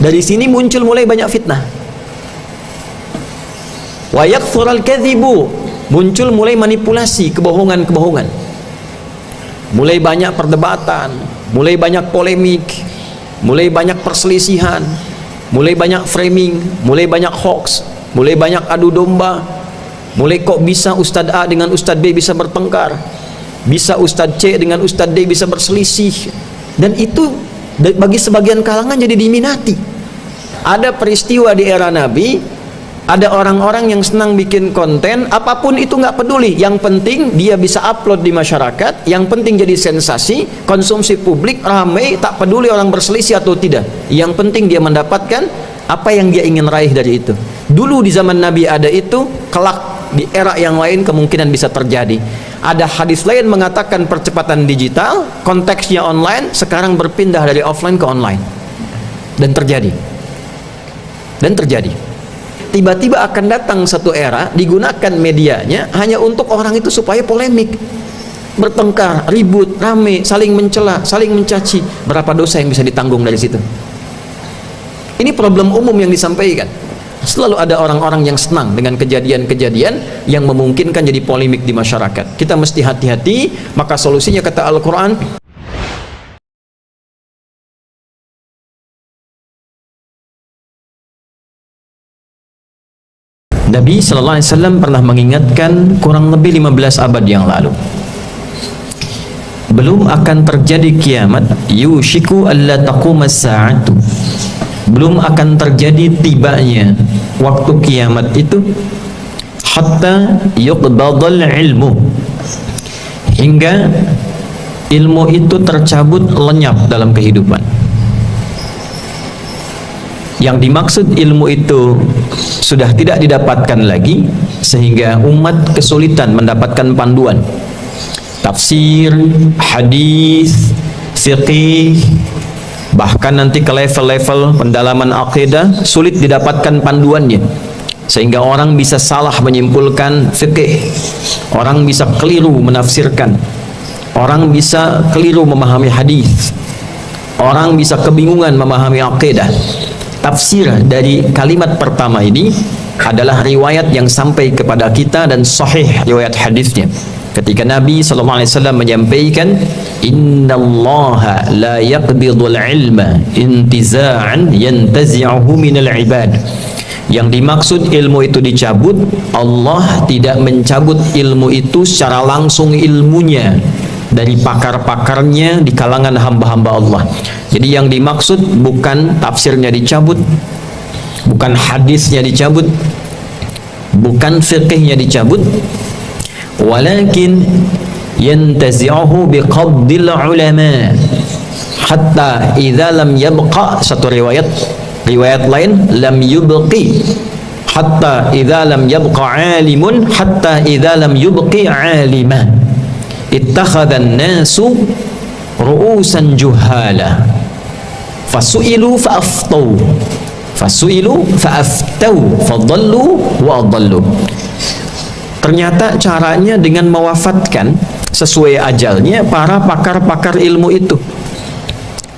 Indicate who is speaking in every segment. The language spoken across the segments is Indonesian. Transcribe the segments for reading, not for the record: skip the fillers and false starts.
Speaker 1: Dari sini muncul mulai banyak fitnah. Wa yakthurul kadhibu, muncul mulai manipulasi, kebohongan-kebohongan. Mulai banyak perdebatan, mulai banyak polemik, mulai banyak perselisihan, mulai banyak framing, mulai banyak hoax, mulai banyak adu domba. Mulai kok bisa Ustadz A dengan Ustadz B bisa bertengkar, bisa Ustadz C dengan Ustadz D bisa berselisih, dan itu bagi sebagian kalangan jadi diminati. Ada peristiwa di era Nabi, ada orang-orang yang senang bikin konten, apapun itu nggak peduli, yang penting dia bisa upload di masyarakat, yang penting jadi sensasi, konsumsi publik, ramai, tak peduli orang berselisih atau tidak, yang penting dia mendapatkan apa yang dia ingin raih dari itu. Dulu di zaman Nabi ada itu, kelak di era yang lain kemungkinan bisa terjadi. Ada hadis lain mengatakan percepatan digital, konteksnya online, sekarang berpindah dari offline ke online, dan terjadi. Tiba-tiba akan datang satu era digunakan medianya hanya untuk orang itu supaya polemik, bertengkar, ribut, rame, saling mencela, saling mencaci. Berapa dosa yang bisa ditanggung dari situ? Ini problem umum yang disampaikan. Selalu ada orang-orang yang senang dengan kejadian-kejadian yang memungkinkan jadi polemik di masyarakat. Kita mesti hati-hati. Maka solusinya kata Al-Quran, Nabi SAW pernah mengingatkan kurang lebih 15 abad yang lalu, belum akan terjadi kiamat, yushiku alla taqumas sa'atu, belum akan terjadi tibanya waktu kiamat itu, hatta yuqbadal ilmu, hingga ilmu itu tercabut lenyap dalam kehidupan. Yang dimaksud ilmu itu sudah tidak didapatkan lagi, sehingga umat kesulitan mendapatkan panduan tafsir, hadis, fiqih, bahkan nanti ke level-level pendalaman akidah sulit didapatkan panduannya, sehingga orang bisa salah menyimpulkan fikih, orang bisa keliru menafsirkan, orang bisa keliru memahami hadis, orang bisa kebingungan memahami akidah. Tafsir dari kalimat pertama ini adalah riwayat yang sampai kepada kita dan sahih riwayat hadisnya. Ketika Nabi SAW menyampaikan, innallaha la yaqbidul ilma intiza'an yantazi'uhu minal ibad. Yang dimaksud ilmu itu dicabut, Allah tidak mencabut ilmu itu secara langsung ilmunya dari pakar-pakarnya di kalangan hamba-hamba Allah. Jadi yang dimaksud bukan tafsirnya dicabut, bukan hadisnya dicabut, bukan fiqhnya dicabut, walakin yantazi'uhu biqabdil ulama hatta idza lam yabqa. Satu riwayat lain, lam yubqi hatta idza lam yabqa alimun hatta idza lam yubqi alima ittakhadhan nasu ru'usan juhala fasu'ilu fa'aftau fadallu wa adallu. Ternyata caranya dengan mewafatkan sesuai ajalnya para pakar-pakar ilmu itu.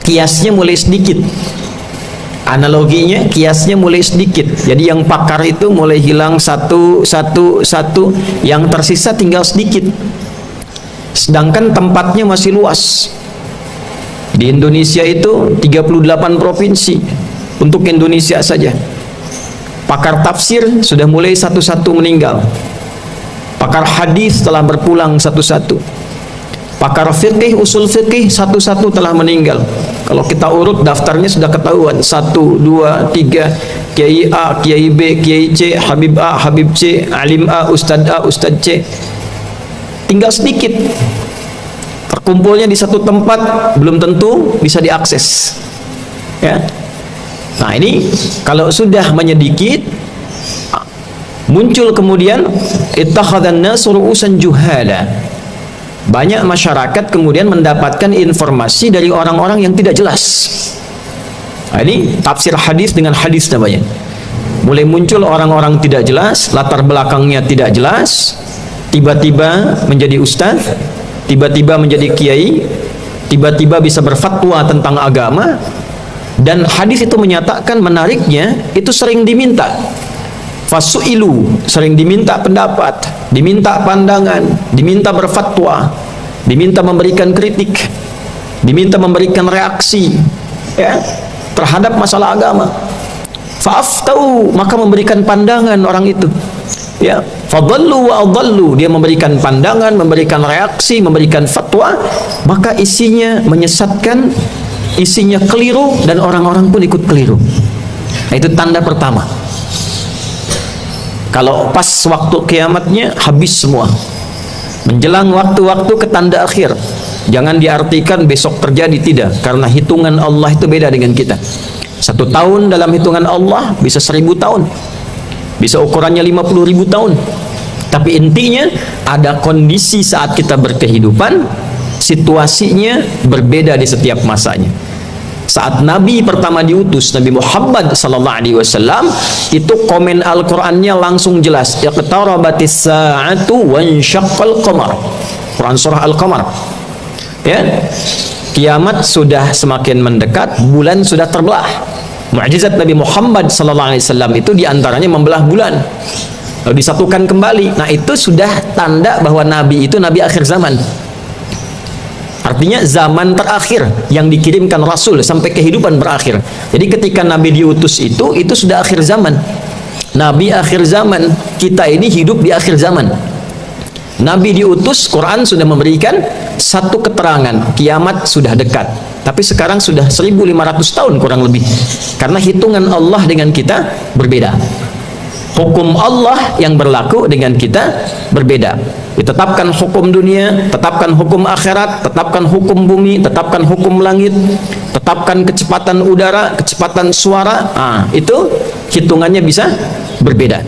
Speaker 1: Kiasnya mulai sedikit, analoginya kiasnya mulai sedikit. Jadi yang pakar itu mulai hilang satu, yang tersisa tinggal sedikit. Sedangkan tempatnya masih luas. Di Indonesia itu 38 provinsi untuk Indonesia saja. Pakar tafsir sudah mulai satu-satu meninggal. Pakar hadis telah berpulang satu-satu. Pakar fikih, usul fikih satu-satu telah meninggal. Kalau kita urut daftarnya sudah ketahuan, 1, 2, 3, Kiai A, Kiai B, Kiai C, Habib A, Habib C, Alim A, Ustadz A, Ustadz C. Tinggal sedikit. Terkumpulnya di satu tempat belum tentu bisa diakses. Ya. Nah ini kalau sudah menyedikit, muncul kemudian ittakhadhan nasu ru'usan juhala. Banyak masyarakat kemudian mendapatkan informasi dari orang-orang yang tidak jelas. Nah, ini tafsir hadis dengan hadis namanya. Mulai muncul orang-orang tidak jelas, latar belakangnya tidak jelas, tiba-tiba menjadi ustaz, tiba-tiba menjadi kiai, tiba-tiba bisa berfatwa tentang agama, Dan hadis itu menyatakan, menariknya itu sering diminta. Fasu'ilu, sering diminta pendapat, diminta pandangan, diminta berfatwa, diminta memberikan kritik, diminta memberikan reaksi, ya, terhadap masalah agama. Fa'aftau, maka memberikan pandangan orang itu, ya. Fadallu wa adallu, dia memberikan pandangan, memberikan reaksi, memberikan fatwa, maka isinya menyesatkan, isinya keliru, dan orang-orang pun ikut keliru. Nah, itu tanda pertama. Kalau pas waktu kiamatnya habis semua, menjelang waktu-waktu ke tanda akhir, jangan diartikan besok terjadi, tidak, karena hitungan Allah itu beda dengan kita. 1 tahun dalam hitungan Allah bisa 1000 tahun, bisa ukurannya 50.000 tahun. Tapi intinya ada kondisi saat kita berkehidupan, situasinya berbeda di setiap masanya. Saat Nabi pertama diutus, Nabi Muhammad sallallahu alaihi wasallam, itu komen Al-Qur'annya langsung jelas, iqtarabatis sa'atu wansyaqqal qamar. Quran surah Al-Qamar. Ya. Kiamat sudah semakin mendekat, bulan sudah terbelah. Mukjizat Nabi Muhammad sallallahu alaihi wasallam itu diantaranya membelah bulan, lalu disatukan kembali. Nah, itu sudah tanda bahwa Nabi itu Nabi akhir zaman. Artinya zaman terakhir yang dikirimkan Rasul sampai kehidupan berakhir. Jadi ketika Nabi diutus itu sudah akhir zaman. Nabi akhir zaman, kita ini hidup di akhir zaman. Nabi diutus, Quran sudah memberikan satu keterangan, kiamat sudah dekat. Tapi sekarang sudah 1500 tahun kurang lebih. Karena hitungan Allah dengan kita berbeda. Hukum Allah yang berlaku dengan kita berbeda. Ditetapkan hukum dunia, tetapkan hukum akhirat, tetapkan hukum bumi, tetapkan hukum langit, tetapkan kecepatan udara, kecepatan suara. Itu hitungannya bisa berbeda.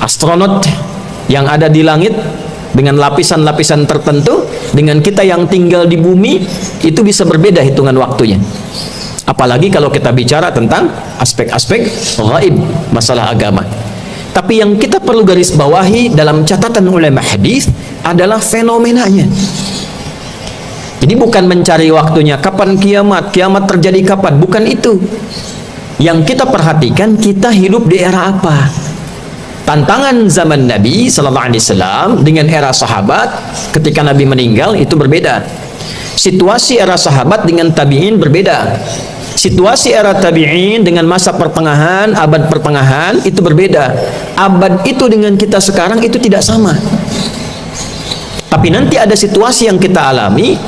Speaker 1: Astronot yang ada di langit dengan lapisan-lapisan tertentu, dengan kita yang tinggal di bumi, itu bisa berbeda hitungan waktunya. Apalagi kalau kita bicara tentang aspek-aspek gaib, masalah agama. Tapi yang kita perlu garis bawahi dalam catatan ulama hadis adalah fenomenanya. Jadi bukan mencari waktunya, kapan kiamat, kiamat terjadi kapan, bukan itu. Yang kita perhatikan, kita hidup di era apa. Tantangan zaman Nabi sallallahu alaihi wasallam dengan era sahabat ketika Nabi meninggal itu berbeda. Situasi era sahabat dengan tabi'in berbeda. Situasi era tabi'in dengan masa pertengahan, abad pertengahan itu berbeda. Abad itu dengan kita sekarang itu tidak sama. Tapi nanti ada situasi yang kita alami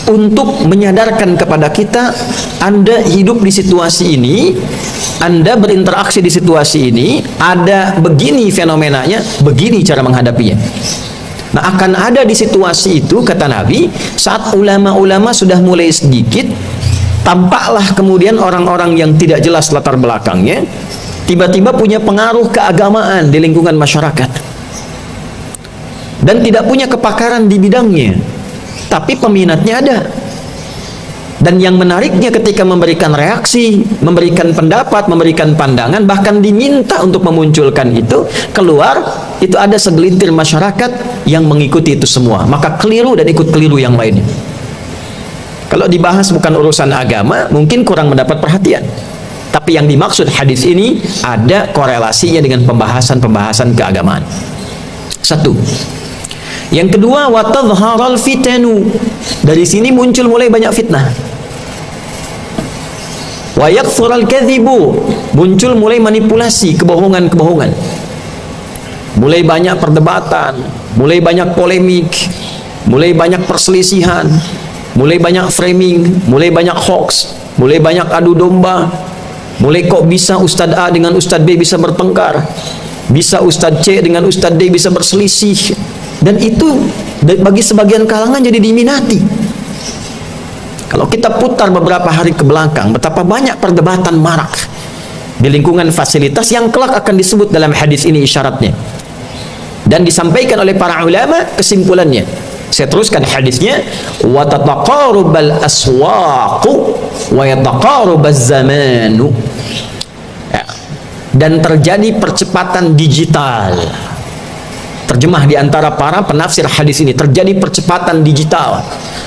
Speaker 1: untuk menyadarkan kepada kita, Anda hidup di situasi ini, Anda berinteraksi di situasi ini, ada begini fenomenanya, begini cara menghadapinya. Nah, akan ada di situasi itu, kata Nabi, saat ulama-ulama sudah mulai sedikit, tampaklah kemudian orang-orang yang tidak jelas latar belakangnya tiba-tiba punya pengaruh keagamaan di lingkungan masyarakat dan tidak punya kepakaran di bidangnya, tapi peminatnya ada. Dan yang menariknya ketika memberikan reaksi, memberikan pendapat, memberikan pandangan, bahkan diminta untuk memunculkan itu keluar, itu ada segelintir masyarakat yang mengikuti itu semua, maka keliru dan ikut keliru yang lainnya. Kalau dibahas bukan urusan agama, mungkin kurang mendapat perhatian. Tapi yang dimaksud hadis ini ada korelasinya dengan pembahasan-pembahasan keagamaan. Satu. Yang kedua, watadharal fitanu. Dari sini muncul mulai banyak fitnah. Wa yakthural kadhibu. Muncul mulai manipulasi, kebohongan-kebohongan. Mulai banyak perdebatan, mulai banyak polemik, mulai banyak perselisihan, mulai banyak framing, mulai banyak hoax, mulai banyak adu domba, mulai kok bisa Ustadz A dengan Ustadz B bisa bertengkar, bisa Ustadz C dengan Ustadz D bisa berselisih, dan itu bagi sebagian kalangan jadi diminati. Kalau kita putar beberapa hari ke belakang, betapa banyak perdebatan marak di lingkungan fasilitas yang kelak akan disebut dalam hadis ini isyaratnya, dan disampaikan oleh para ulama kesimpulannya. Saya teruskan hadisnya, wa tataqarubal aswaqu wa yataqarubaz zamanu. Ya. Dan terjadi percepatan digital. Terjemah di antara para penafsir hadis ini, terjadi percepatan digital.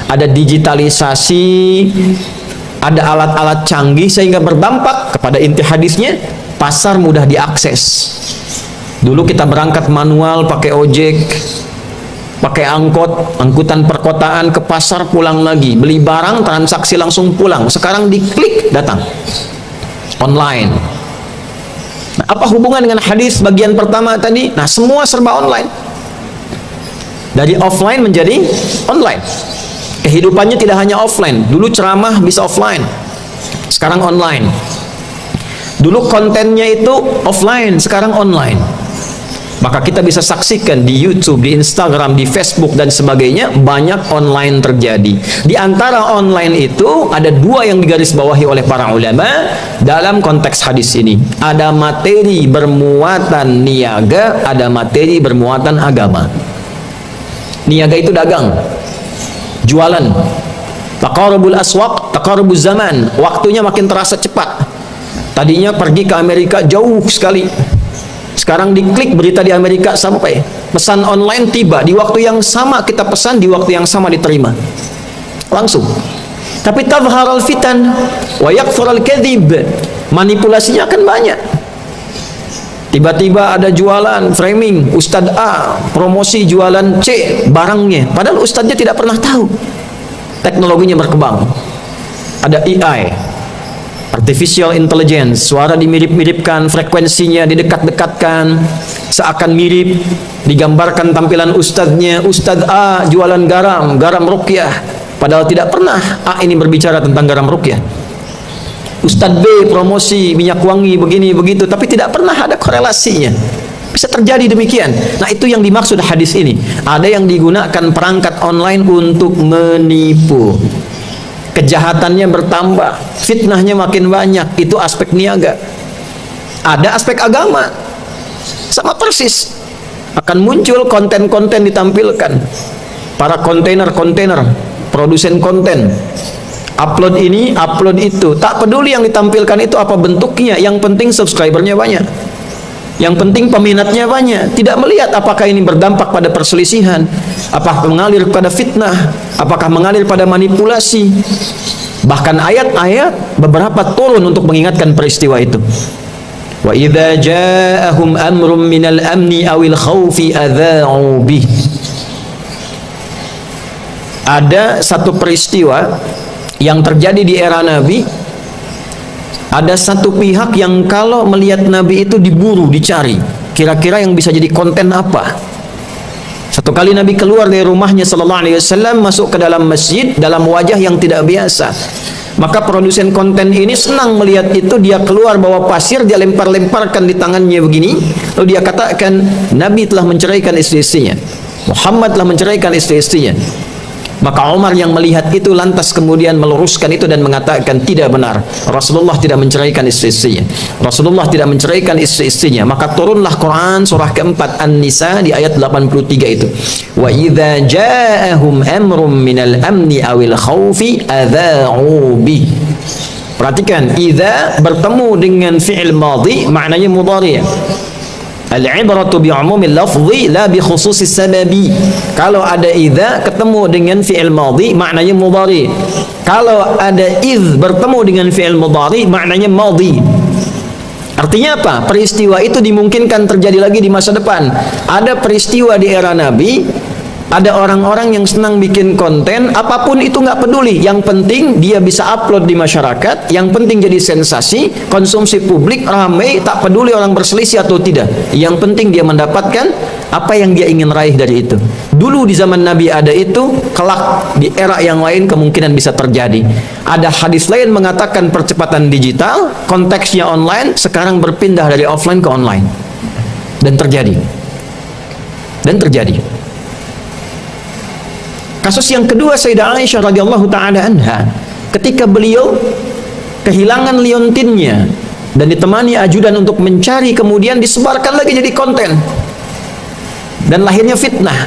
Speaker 1: Ada digitalisasi, ada alat-alat canggih sehingga berdampak kepada inti hadisnya, pasar mudah diakses. Dulu kita berangkat manual pakai ojek, pakai angkutan perkotaan ke pasar, pulang lagi, beli barang, transaksi langsung pulang. Sekarang diklik datang online. Nah, apa hubungan dengan hadis bagian pertama tadi? Nah, semua serba online. Dari offline menjadi online. Kehidupannya tidak hanya offline. Dulu ceramah bisa offline, sekarang online. Dulu kontennya itu offline, sekarang online. Maka kita bisa saksikan di YouTube, di Instagram, di Facebook dan sebagainya, banyak online terjadi. Di antara online itu ada dua yang digarisbawahi oleh para ulama dalam konteks hadis ini. Ada materi bermuatan niaga, ada materi bermuatan agama. Niaga itu dagang, jualan, taqarubul aswaq, taqarubul zaman, waktunya makin terasa cepat. Tadinya pergi ke Amerika jauh sekali, sekarang diklik berita di Amerika sampai, pesan online tiba di waktu yang sama, kita pesan di waktu yang sama diterima langsung. Tapi tadhharul fitan wa yakthurul kadhib, manipulasinya akan banyak. Tiba-tiba ada jualan framing, Ustadz A promosi jualan C barangnya, padahal ustadznya tidak pernah tahu. Teknologinya berkembang, ada AI, artificial intelligence, suara dimirip-miripkan, frekuensinya didekat-dekatkan, seakan mirip, digambarkan tampilan ustadznya. Ustadz A jualan garam ruqyah, padahal tidak pernah A ini berbicara tentang garam ruqyah. Ustadz B promosi minyak wangi begini begitu, tapi tidak pernah ada korelasinya. Bisa terjadi demikian. Nah, itu yang dimaksud hadis ini. Ada yang digunakan perangkat online untuk menipu, kejahatannya bertambah, fitnahnya makin banyak. Itu aspek niaga. Ada aspek agama, sama persis. Akan muncul konten-konten ditampilkan, para kontainer produsen konten, upload ini, upload itu, tak peduli yang ditampilkan itu apa bentuknya, yang penting subscribernya banyak, yang penting peminatnya banyak. Tidak melihat apakah ini berdampak pada perselisihan, apakah mengalir pada fitnah, apakah mengalir pada manipulasi. Bahkan ayat-ayat beberapa turun untuk mengingatkan peristiwa itu. Wa idza ja'ahum amrun minal amni awil khaufi adza'u bih. Ada satu peristiwa yang terjadi di era Nabi. Ada satu pihak yang kalau melihat Nabi itu diburu, dicari, kira-kira yang bisa jadi konten apa. Satu kali Nabi keluar dari rumahnya sallallahu alaihi wasallam, masuk ke dalam masjid dalam wajah yang tidak biasa. Maka produsen konten ini senang melihat itu. Dia keluar bawa pasir, dia lempar-lemparkan di tangannya begini, lalu dia katakan Nabi telah menceraikan istri-istrinya, Muhammad telah menceraikan istri-istrinya. Maka Umar yang melihat itu lantas kemudian meluruskan itu dan mengatakan tidak benar, Rasulullah tidak menceraikan istri-istrinya, Rasulullah tidak menceraikan istri-istrinya. Maka turunlah Quran surah keempat An-Nisa di ayat 83 itu, wa idza ja'ahum amrun minal amni awil khaufi adza'u bi. Perhatikan, idza bertemu dengan fi'il madhi maknanya mudhari'. Al-ibratu bi'umumil lafzi la bi khususis sababi. Kalau ada idza ketemu dengan fi'il madhi maknanya mudhari. Kalau ada idz bertemu dengan fi'il mudhari maknanya madhi. Artinya apa? Peristiwa itu dimungkinkan terjadi lagi di masa depan. Ada peristiwa di era Nabi, ada orang-orang yang senang bikin konten, apapun itu nggak peduli, yang penting dia bisa upload di masyarakat, yang penting jadi sensasi, konsumsi publik ramai, tak peduli orang berselisih atau tidak, yang penting dia mendapatkan apa yang dia ingin raih dari itu. Dulu di zaman Nabi ada itu, kelak di era yang lain kemungkinan bisa terjadi. Ada hadis lain mengatakan percepatan digital, konteksnya online, sekarang berpindah dari offline ke online, dan terjadi. Kasus yang kedua Sayyidah Aisyah radhiyallahu taala anha, ketika beliau kehilangan liontinnya dan ditemani ajudan untuk mencari, kemudian disebarkan lagi jadi konten dan lahirnya fitnah,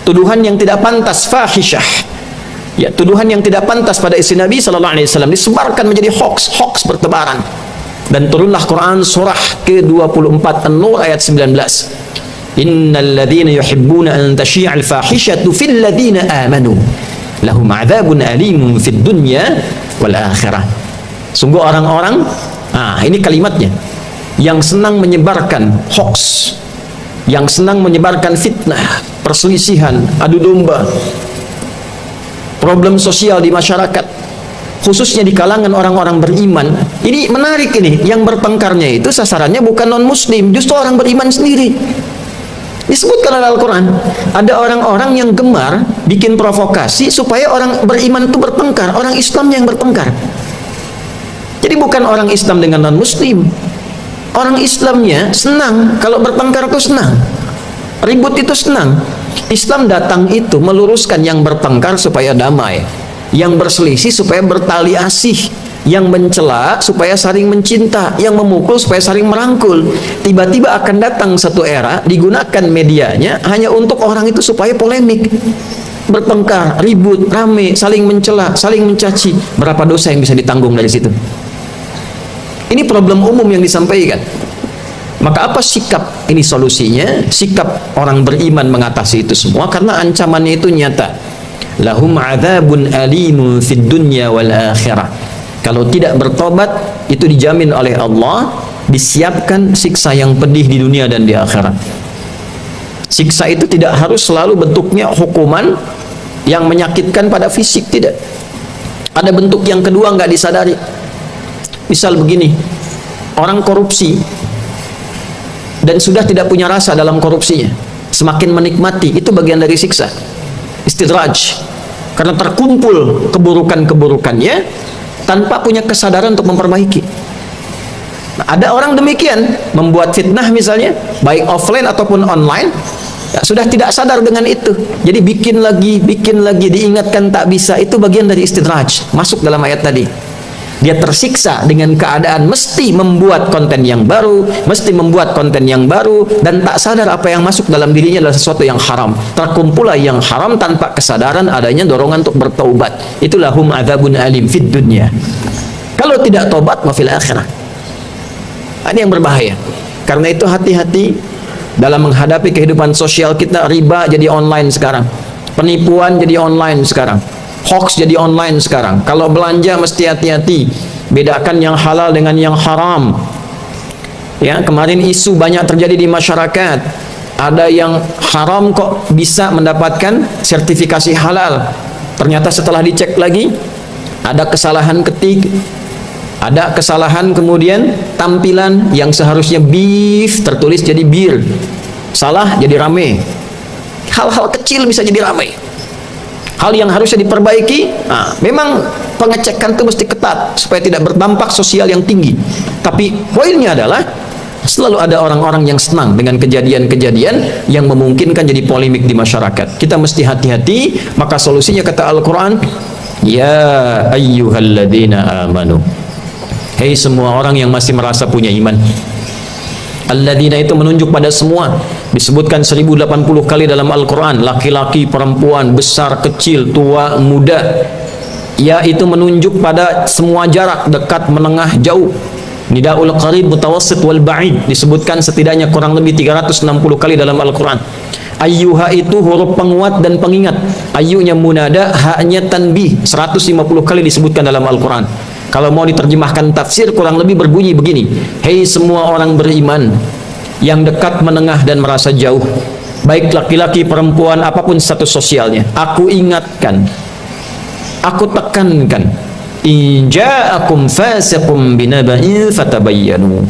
Speaker 1: tuduhan yang tidak pantas, fahisyah, ya, tuduhan yang tidak pantas pada istri Nabi sallallahu alaihi wasallam disebarkan menjadi hoax bertebaran, dan turunlah Quran surah ke-24 An-Nur ayat 19. Innal ladzina yuhibbuna an tashi'al fahishatu fil ladzina amanu lahum 'adzabun alimun fid dunya wal akhirah. Sungguh orang-orang, ini kalimatnya, yang senang menyebarkan hoax, yang senang menyebarkan fitnah, perselisihan, adu domba, problem sosial di masyarakat, khususnya di kalangan orang-orang beriman. Ini menarik ini, yang bertengkarnya itu sasarannya bukan non-muslim, justru orang beriman sendiri. Disebutkan oleh Al-Quran, ada orang-orang yang gemar bikin provokasi supaya orang beriman itu bertengkar, orang Islamnya yang bertengkar. Jadi bukan orang Islam dengan non-muslim, orang Islamnya senang kalau bertengkar itu senang, ribut itu senang. Islam datang itu meluruskan yang bertengkar supaya damai, yang berselisih supaya bertali asih, yang mencela supaya saling mencinta, yang memukul supaya saling merangkul. Tiba-tiba akan datang satu era digunakan medianya hanya untuk orang itu supaya polemik, bertengkar, ribut, rame, saling mencela, saling mencaci. Berapa dosa yang bisa ditanggung dari situ? Ini problem umum yang disampaikan. Maka apa sikap? Ini solusinya, sikap orang beriman mengatasi itu semua, karena ancamannya itu nyata. Lahum adzabun alimun fid dunya wal akhirah. Kalau tidak bertobat, itu dijamin oleh Allah disiapkan siksa yang pedih di dunia dan di akhirat. Siksa itu tidak harus selalu bentuknya hukuman yang menyakitkan pada fisik, tidak. Ada bentuk yang kedua nggak disadari. Misal begini, orang korupsi dan sudah tidak punya rasa dalam korupsinya, semakin menikmati, itu bagian dari siksa, istidraj, karena terkumpul keburukan-keburukannya tanpa punya kesadaran untuk memperbaiki. Nah, ada orang demikian, membuat fitnah misalnya, baik offline ataupun online, sudah tidak sadar dengan itu, jadi bikin lagi, diingatkan tak bisa. Itu bagian dari istidraj, masuk dalam ayat tadi. Dia tersiksa dengan keadaan mesti membuat konten yang baru, dan tak sadar apa yang masuk dalam dirinya adalah sesuatu yang haram. Terkumpullah yang haram tanpa kesadaran adanya dorongan untuk bertaubat. Itulah hum adzabun alim fid dunya. Kalau tidak taubat, mafil akhirah. Ini yang berbahaya. Karena itu hati-hati dalam menghadapi kehidupan sosial kita. Riba jadi online sekarang, penipuan jadi online sekarang, hoax jadi online sekarang. Kalau belanja mesti hati-hati, bedakan yang halal dengan yang haram. Ya, kemarin isu banyak terjadi di masyarakat. Ada yang haram kok bisa mendapatkan sertifikasi halal. Ternyata setelah dicek lagi, ada kesalahan ketik, ada kesalahan kemudian tampilan, yang seharusnya beef tertulis jadi bir. Salah jadi rame. Hal-hal kecil bisa jadi rame. Hal yang harusnya diperbaiki, memang pengecekan itu mesti ketat supaya tidak berdampak sosial yang tinggi. Tapi poinnya adalah selalu ada orang-orang yang senang dengan kejadian-kejadian yang memungkinkan jadi polemik di masyarakat. Kita mesti hati-hati. Maka solusinya kata Al-Quran, ya ayyuhalladzina amanu, hei semua orang yang masih merasa punya iman. Alladzina itu menunjuk pada semua, disebutkan 1080 kali dalam Al-Quran, laki-laki, perempuan, besar, kecil, tua, muda. Ya, itu menunjuk pada semua jarak, dekat, menengah, jauh. Nidaul qarib, mutawassit, wal ba'id, disebutkan setidaknya kurang lebih 360 kali dalam Al-Quran. Ayyuha itu huruf penguat dan pengingat. Ayyunya munada, haknya tanbih, 150 kali disebutkan dalam Al-Quran. Kalau mau diterjemahkan tafsir, kurang lebih berbunyi begini: hei semua orang beriman yang dekat, menengah, dan merasa jauh, baik laki-laki, perempuan, apapun status sosialnya, aku ingatkan, aku tekankan, in ja'akum fasiqum binaba'in fatabayyanu.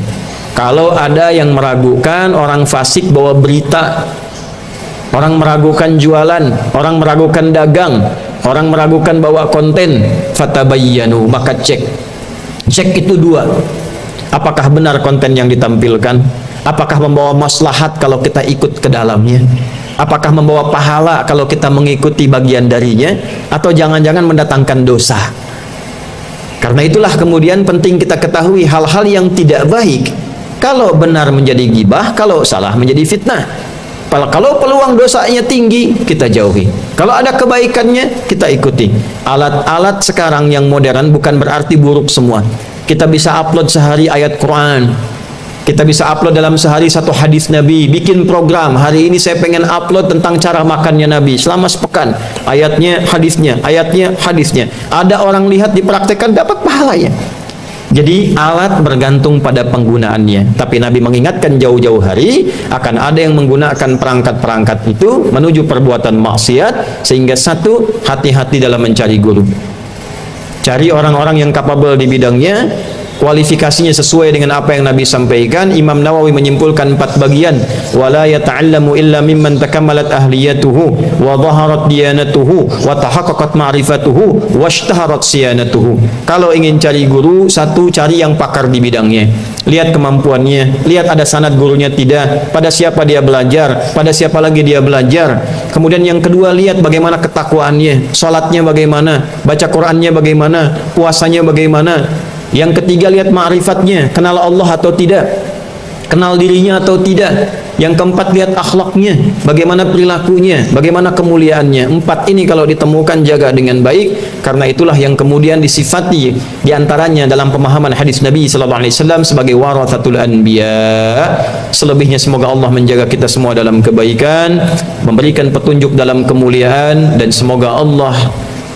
Speaker 1: Kalau ada yang meragukan, orang fasik bawa berita, orang meragukan jualan, orang meragukan dagang, orang meragukan bawa konten, fatabayyanu, maka cek. Cek itu dua, apakah benar konten yang ditampilkan, apakah membawa maslahat kalau kita ikut ke dalamnya, apakah membawa pahala kalau kita mengikuti bagian darinya, atau jangan-jangan mendatangkan dosa. Karena itulah kemudian penting kita ketahui hal-hal yang tidak baik. Kalau benar menjadi ghibah, kalau salah menjadi fitnah. Kalau peluang dosanya tinggi, kita jauhi. Kalau ada kebaikannya, kita ikuti. Alat-alat sekarang yang modern bukan berarti buruk semua. Kita bisa upload sehari ayat Quran, Kita bisa upload dalam sehari satu hadis Nabi, bikin program. Hari ini saya pengen upload tentang cara makannya Nabi selama sepekan. Ayatnya, hadisnya, ayatnya, hadisnya. Ada orang lihat, dipraktekkan, dapat pahalanya. Jadi alat bergantung pada penggunaannya. Tapi Nabi mengingatkan jauh-jauh hari akan ada yang menggunakan perangkat-perangkat itu menuju perbuatan maksiat. Sehingga satu, hati-hati dalam mencari guru. Cari orang-orang yang capable di bidangnya, kualifikasinya sesuai dengan apa yang Nabi sampaikan. Imam Nawawi menyimpulkan 4 bagian. Wala yata'allamu illa mimman takammalat ahliyatuhu wa dhaharat diyanatuhu wa tahaqqaqat ma'rifatuhu wa ishtaharat siyanatuhu. Kalau ingin cari guru, satu, cari yang pakar di bidangnya. Lihat kemampuannya, lihat ada sanad gurunya tidak, pada siapa dia belajar, pada siapa lagi dia belajar. Kemudian yang kedua, lihat bagaimana ketakwaannya, salatnya bagaimana, baca Qur'annya bagaimana, puasanya bagaimana. Yang ketiga, lihat ma'rifatnya, kenal Allah atau tidak, kenal dirinya atau tidak. Yang keempat, lihat akhlaknya, bagaimana perilakunya, bagaimana kemuliaannya. 4 ini kalau ditemukan, jaga dengan baik, karena itulah yang kemudian disifati diantaranya dalam pemahaman hadis Nabi SAW sebagai warathatul anbiya. Selebihnya semoga Allah menjaga kita semua dalam kebaikan, memberikan petunjuk dalam kemuliaan, dan semoga Allah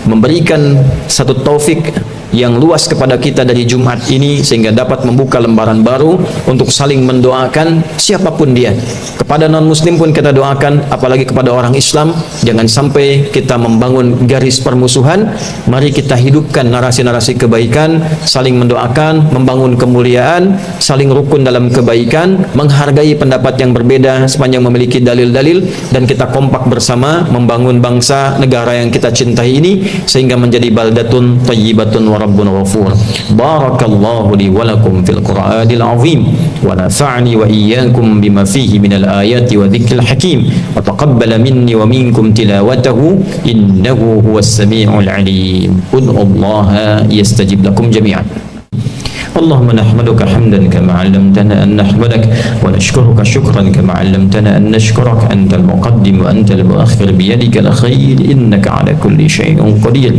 Speaker 1: memberikan satu taufik yang luas kepada kita dari Jumat ini sehingga dapat membuka lembaran baru untuk saling mendoakan siapapun dia. Kepada non muslim pun kita doakan, apalagi kepada orang Islam. Jangan sampai kita membangun garis permusuhan. Mari kita hidupkan narasi-narasi kebaikan, saling mendoakan, membangun kemuliaan, saling rukun dalam kebaikan, menghargai pendapat yang berbeda sepanjang memiliki dalil-dalil, dan kita kompak bersama membangun bangsa negara yang kita cintai ini sehingga menjadi baldatun thayyibatun wa rabbun ghafur. Barakallahu li wa lakum fil Qur'anil azim wa nafa'ni wa iyyakum bima fihi minal ayati wa dzikril hakim wa taqabbala minni wa minkum tilawatahu innahu huwas samiul alim. Ud'ullaha yastajib lakum jami'an. اللهم نحمدك حمدا كما علمتنا أن نحمدك ونشكرك شكرا كما علمتنا أن نشكرك أنت المقدم وأنت المؤخر بيدك الخير إنك على كل شيء قدير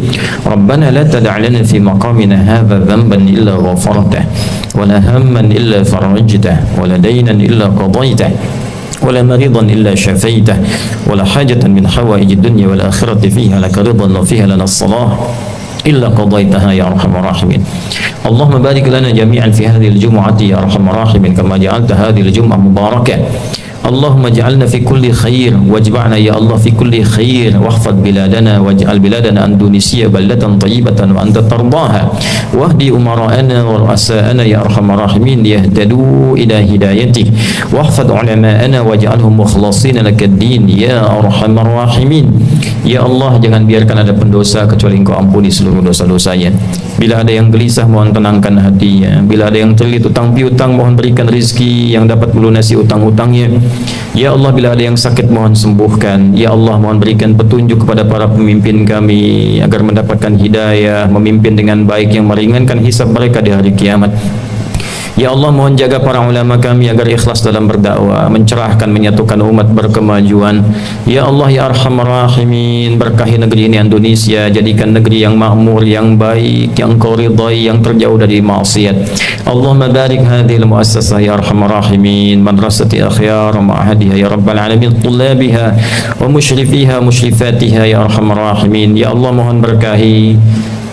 Speaker 1: ربنا لا تدع لنا في مقامنا هذا ذنبا إلا غفرته ولا هما إلا فرجته ولا دينا إلا قضيته ولا مريضا إلا شفيته ولا حاجة من حوائج الدنيا والآخرة فيها لك رضا وفيها لنا الصلاح إلا قضيتها يا أرحم الراحمين. اللهم بارك لنا جميعا في هذه الجمعة يا أرحم الراحمين كما جعلت هذه الجمعة مباركة. اللهم اجعلنا في كل خير واجمعنا يا الله في كل خير واحفظ بلادنا واجعل بلادنا أندونيسيا بلدة طيبة وأنت ترضاها واهدي أمراءنا ورؤساءنا يا أرحم الراحمين ليهتدوا إلى هدايتك واحفظ علماءنا واجعلهم مخلصين لك الدين يا أرحم الراحمين. Ya Allah, jangan biarkan ada pendosa kecuali Engkau ampuni seluruh dosa-dosanya. Bila ada yang gelisah, mohon tenangkan hatinya. Bila ada yang terlilit utang piutang, mohon berikan rezeki yang dapat melunasi utang-utangnya. Ya Allah, bila ada yang sakit, mohon sembuhkan. Ya Allah, mohon berikan petunjuk kepada para pemimpin kami agar mendapatkan hidayah, memimpin dengan baik yang meringankan hisab mereka di hari kiamat. Ya Allah, mohon jaga para ulama kami agar ikhlas dalam berdakwah, mencerahkan, menyatukan umat berkemajuan. Ya Allah, ya Arhamar Rahimin, berkahi negeri ini Indonesia, jadikan negeri yang makmur, yang baik, yang Kau ridai, yang terjauh dari maksiat. Allahumma barik hadhil muassasah ya Arhamar Rahimin, madrasati akhyar wa ma'hadiha ya Rabbal Alamin, tullabiha wa musyrifiha musyrifatiha ya Arhamar Rahimin. Ya Allah, mohon berkahi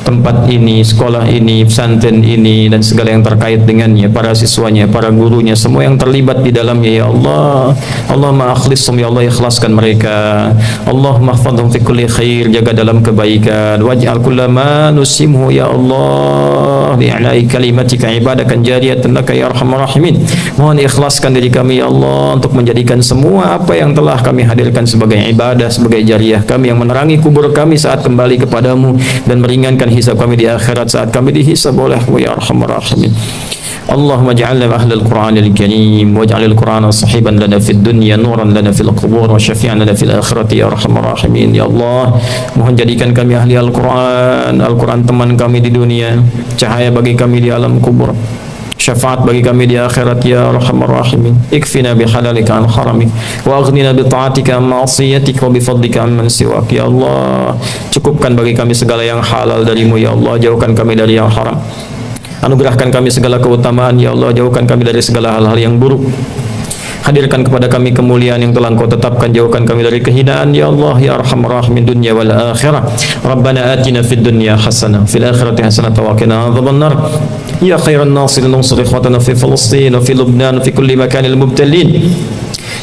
Speaker 1: tempat ini, sekolah ini, pesantren ini, dan segala yang terkait dengannya, para siswanya, para gurunya, semua yang terlibat di dalamnya ya Allah. Allahumma akhlishum ya Allah, ikhlaskan mereka. Allahumma hafadhum fi kulli khair, jaga dalam kebaikan. Waj'al kullama nusimhu ya Allah li'ala'i kalimatika ibadakan jariyatan laka ya Arhamar Rahimin. Mohon ikhlaskan diri kami ya Allah untuk menjadikan semua apa yang telah kami hadirkan sebagai ibadah, sebagai jariyah kami yang menerangi kubur kami saat kembali kepadamu dan meringankan hisab kami di akhirat saat kami dihisab oleh-Mu ya Arhamar Rahimin. Allahumma ja'alna ahlal Qur'anil Karim waj'alil Qur'ana sahiban lana fid dunya nuran lana fil qubur wa syafi'an lana fil akhirati ya Arhamar Rahimin. Ya Allah, mohon jadikan kami ahli Al-Qur'an, Al-Qur'an teman kami di dunia, cahaya bagi kami di alam kubur, syafaat bagi kami di akhirat ya Arhamar Rahimin. Ikfina bihalalika an haramik wa aghnina bi ta'atika an ma'siyatika wa bi fadlika amman siwak. Ya Allah, cukupkan bagi kami segala yang halal darimu ya Allah, jauhkan kami dari yang haram. Anugerahkan kami segala keutamaan ya Allah, jauhkan kami dari segala hal-hal yang buruk. Hadirkan kepada kami kemuliaan yang telah Engkau tetapkan, jauhkan kami dari kehinaan ya Allah ya arhamar rahimin dunya wal akhirah. Rabbana atina fid dunya hasanah fil akhirati hasanah wa qina adzabannar. Ya khairan nasirin unsur ikhwatana fi Palestin wa fi Lubnan fi kulli makanil mubtalin.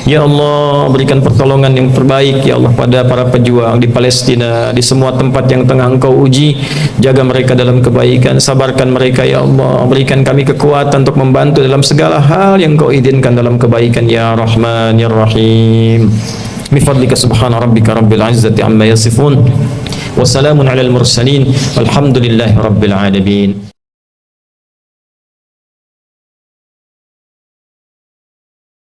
Speaker 1: Ya Allah, berikan pertolongan yang terbaik ya Allah pada para pejuang di Palestina, di semua tempat yang tengah Engkau uji. Jaga mereka dalam kebaikan, sabarkan mereka ya Allah. Berikan kami kekuatan untuk membantu dalam segala hal yang Engkau izinkan dalam kebaikan ya Rahman ya Rahim. Bifadlika subhana rabbika rabbil izzati amma yasifun. Wassalamun alal mursalin. Walhamdulillahi rabbil alamin.